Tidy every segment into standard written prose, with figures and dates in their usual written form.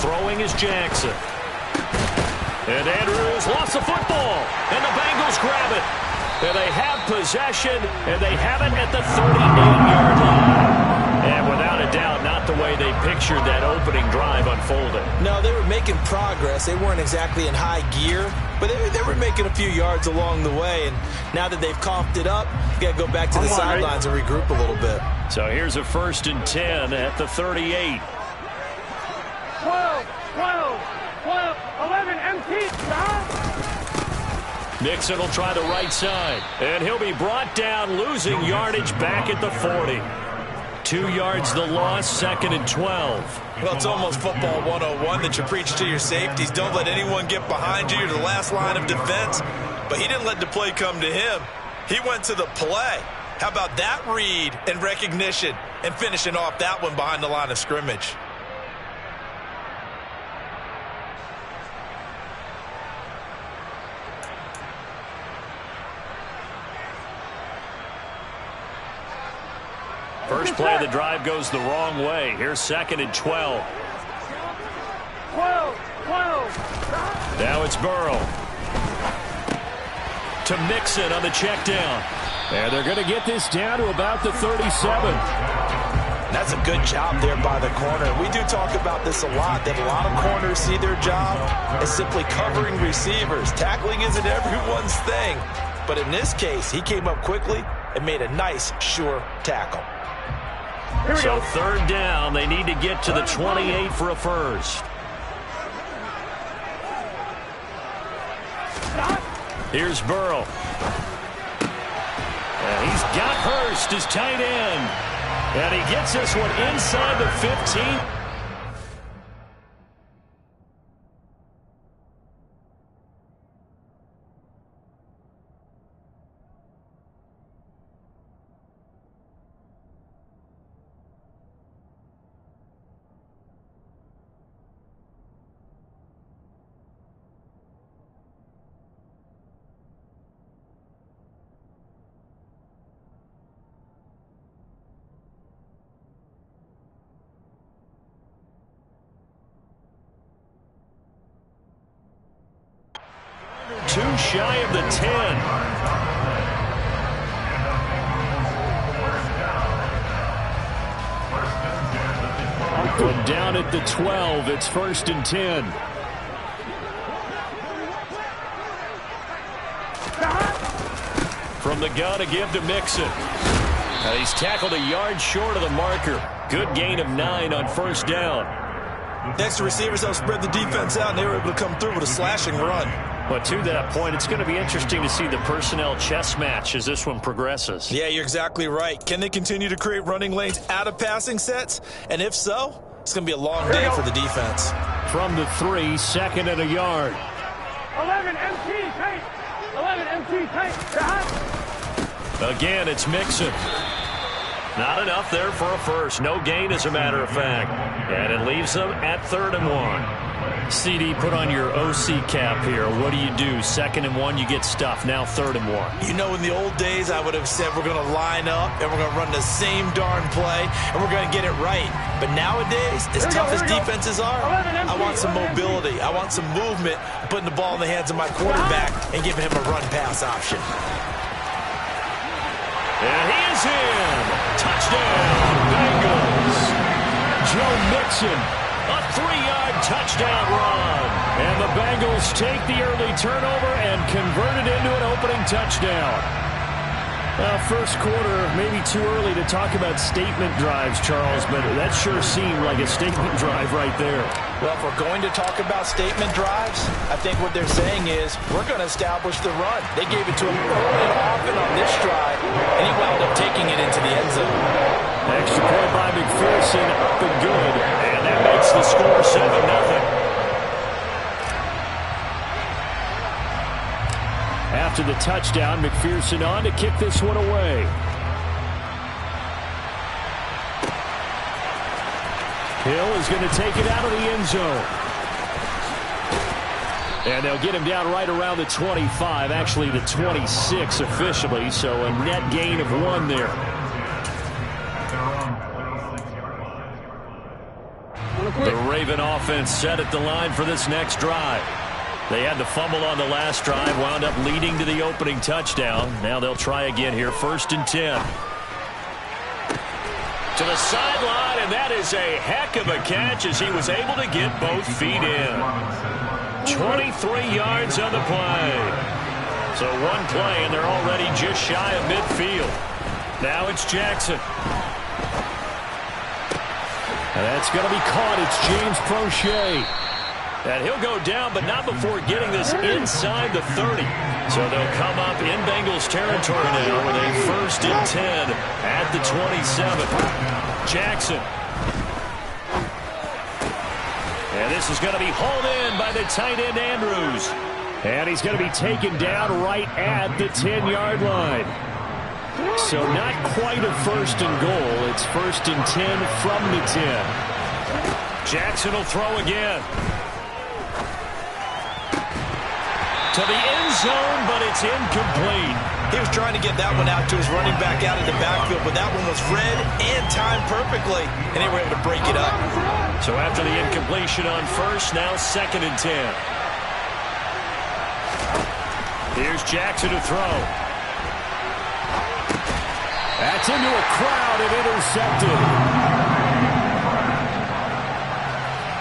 Throwing is Jackson. And Andrews lost the football. And the Bengals grab it. And they have possession, and they have it at the 38-yard line. And without a doubt, not the way they pictured that opening drive unfolding. No, they were making progress. They weren't exactly in high gear, but they were making a few yards along the way. And now that they've coughed it up, you got to go back to the sidelines and regroup a little bit. So here's a 1st and 10 at the 38. 12, 11, empty, stop. Nixon will try the right side, and he'll be brought down, losing yardage back at the 40. 2 yards the loss, 2nd and 12. Well, it's almost football 101 that you preach to your safeties. Don't let anyone get behind you. You're the last line of defense. But he didn't let the play come to him. He went to the play. How about that read and recognition and finishing off that one behind the line of scrimmage? First play of the drive goes the wrong way. Here's 2nd and 12. 12. Now it's Burrow. To Mixon on the check down. And they're going to get this down to about the 37. That's a good job there by the corner. We do talk about this a lot, that a lot of corners see their job as simply covering receivers. Tackling isn't everyone's thing. But in this case, he came up quickly and made a nice, sure tackle. So 3rd down, they need to get to the 28 for a first. Here's Burrow. And he's got Hurst as tight end. And he gets this one inside the 15. Too shy of the 10. From down at the 12, it's 1st and 10. From the gun, a give to Mixon. And he's tackled a yard short of the marker. Good gain of 9 on 1st down. Next, the receivers helped spread the defense out, and they were able to come through with a slashing run. But to that point, it's going to be interesting to see the personnel chess match as this one progresses. Yeah, you're exactly right. Can they continue to create running lanes out of passing sets? And if so, it's going to be a long day for the defense. From the 3, 2nd and a yard. 11 MT, tight. 11 MT, tight. Again, it's Mixon. Not enough there for a first. No gain, as a matter of fact. And it leaves them at 3rd and 1. CD, put on your OC cap here. What do you do? 2nd and 1, you get stuffed. Now 3rd and 1. You know, in the old days, I would have said we're going to line up and we're going to run the same darn play and we're going to get it right. But nowadays, as tough as defenses are, I want some mobility. I want some movement, putting the ball in the hands of my quarterback and giving him a run-pass option. And he is in. Touchdown, Bengals. Joe Mixon, a 3-yard touchdown run. And the Bengals take the early turnover and convert it into an opening touchdown. First quarter, maybe too early to talk about statement drives, Charles, but that sure seemed like a statement drive right there. Well, if we're going to talk about statement drives, I think what they're saying is we're going to establish the run. They gave it to him early and often on this drive, and he wound up taking it into the end zone. Extra point by McPherson, up and good, and that makes the score 7-0. After the touchdown, McPherson on to kick this one away. Hill is going to take it out of the end zone. And they'll get him down right around the 25, actually the 26 officially, so a net gain of 1 there. The Raven offense set at the line for this next drive. They had the fumble on the last drive, wound up leading to the opening touchdown. Now they'll try again here, 1st and 10. To the sideline, and that is a heck of a catch as he was able to get both feet in. 23 yards on the play. So one play, and they're already just shy of midfield. Now it's Jackson. And that's going to be caught. It's James Prochet. And he'll go down, but not before getting this inside the 30. So they'll come up in Bengals territory now with a 1st and 10 at the 27. Jackson. And this is going to be hauled in by the tight end Andrews. And he's going to be taken down right at the 10-yard line. So not quite a 1st and goal. It's 1st and 10 from the 10. Jackson will throw again. To the end zone, but it's incomplete. He was trying to get that one out to his running back out of the backfield, but that one was read and timed perfectly, and they were able to break it up. So after the incompletion on 1st, now 2nd and 10. Here's Jackson to throw. That's into a crowd and intercepted.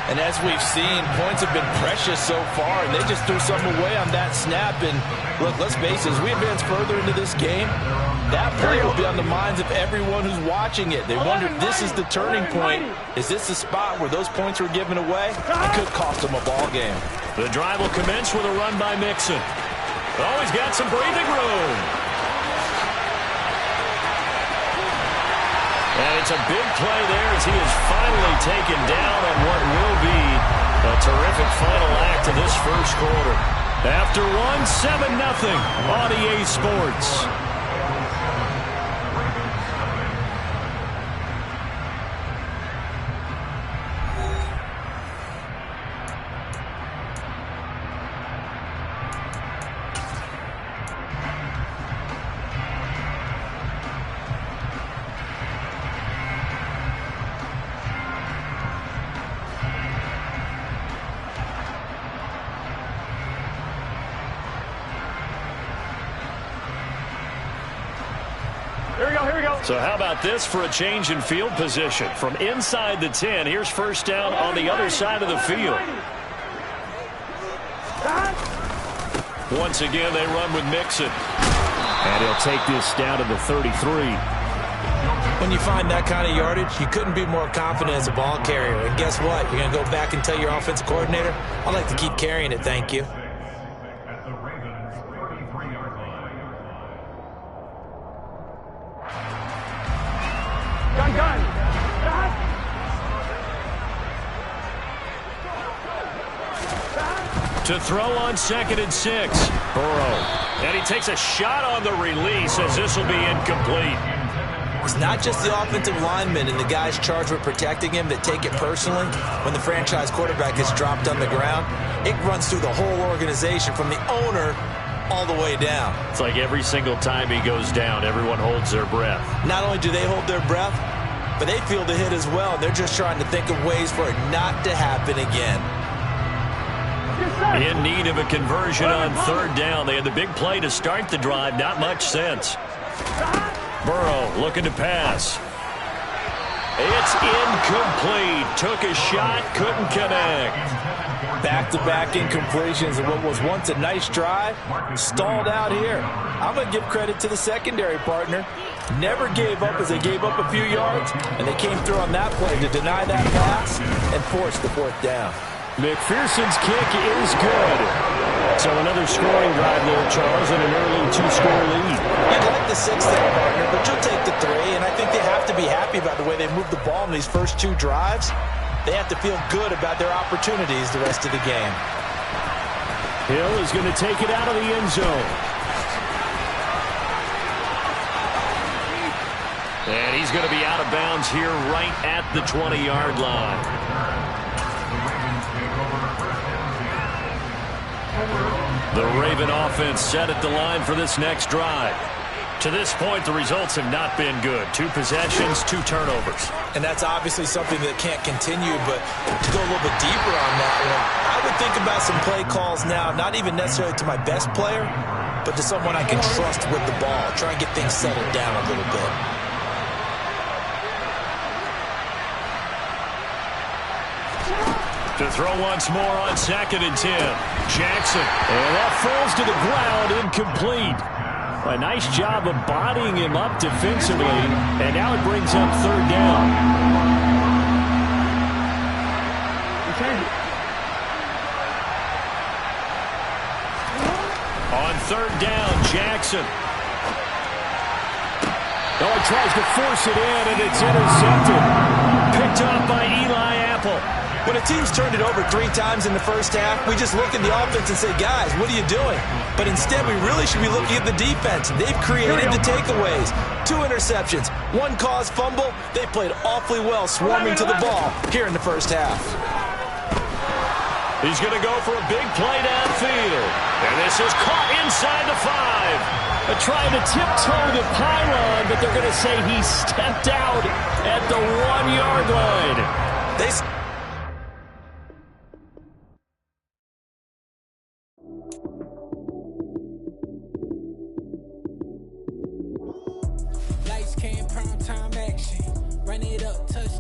And as we've seen, points have been precious so far, and they just threw something away on that snap. And look, let's face it, as we advance further into this game, that play will be on the minds of everyone who's watching it. They wonder if this is the turning point. Is this the spot where those points were given away? It could cost them a ball game. The drive will commence with a run by Mixon. Oh, he's got some breathing room. And it's a big play there as he is finally taken down on what will be a terrific final act of this 1st quarter. After one, 7-0 on EA Sports. So how about this for a change in field position? From inside the 10, here's 1st down on the other side of the field. Once again, they run with Mixon. And he'll take this down to the 33. When you find that kind of yardage, you couldn't be more confident as a ball carrier. And guess what? You're going to go back and tell your offensive coordinator, I'd like to keep carrying it, thank you. To throw on 2nd and 6. Burrow. And he takes a shot on the release as this will be incomplete. It's not just the offensive linemen and the guys charged with protecting him that take it personally. When the franchise quarterback is dropped on the ground, it runs through the whole organization from the owner all the way down. It's like every single time he goes down, everyone holds their breath. Not only do they hold their breath, but they feel the hit as well. They're just trying to think of ways for it not to happen again. In need of a conversion on 3rd down. They had the big play to start the drive. Not much sense. Burrow looking to pass. It's incomplete. Took a shot, couldn't connect. Back-to-back incompletions and what was once a nice drive stalled out here. I'm going to give credit to the secondary partner. Never gave up as they gave up a few yards, and they came through on that play to deny that pass and force the 4th down. McPherson's kick is good. So another scoring drive there, Charles, and an early 2-score lead. You'd like the 6th there, partner, but you'll take the 3, and I think they have to be happy about the way they moved the ball in these first 2 drives. They have to feel good about their opportunities the rest of the game. Hill is going to take it out of the end zone. And he's going to be out of bounds here right at the 20-yard line. The Raven offense set at the line for this next drive. To this point, the results have not been good. 2 possessions, 2 turnovers. And that's obviously something that can't continue, but to go a little bit deeper on that one, I would think about some play calls now, not even necessarily to my best player, but to someone I can trust with the ball. Try and get things settled down a little bit. To throw once more on 2nd and 10. Jackson. And that falls to the ground, incomplete. A nice job of bodying him up defensively. And now it brings up 3rd down. On 3rd down, Jackson. Oh, he tries to force it in, and it's intercepted. Picked up by Eli Apple. When a team's turned it over 3 times in the first half, we just look at the offense and say, guys, what are you doing? But instead, we really should be looking at the defense. They've created the takeaways. 2 interceptions, 1 caused fumble. They played awfully well swarming to the ball here in the first half. He's going to go for a big play downfield. And this is caught inside the 5. Trying to tiptoe the pylon, but they're going to say he stepped out at the 1-yard line. They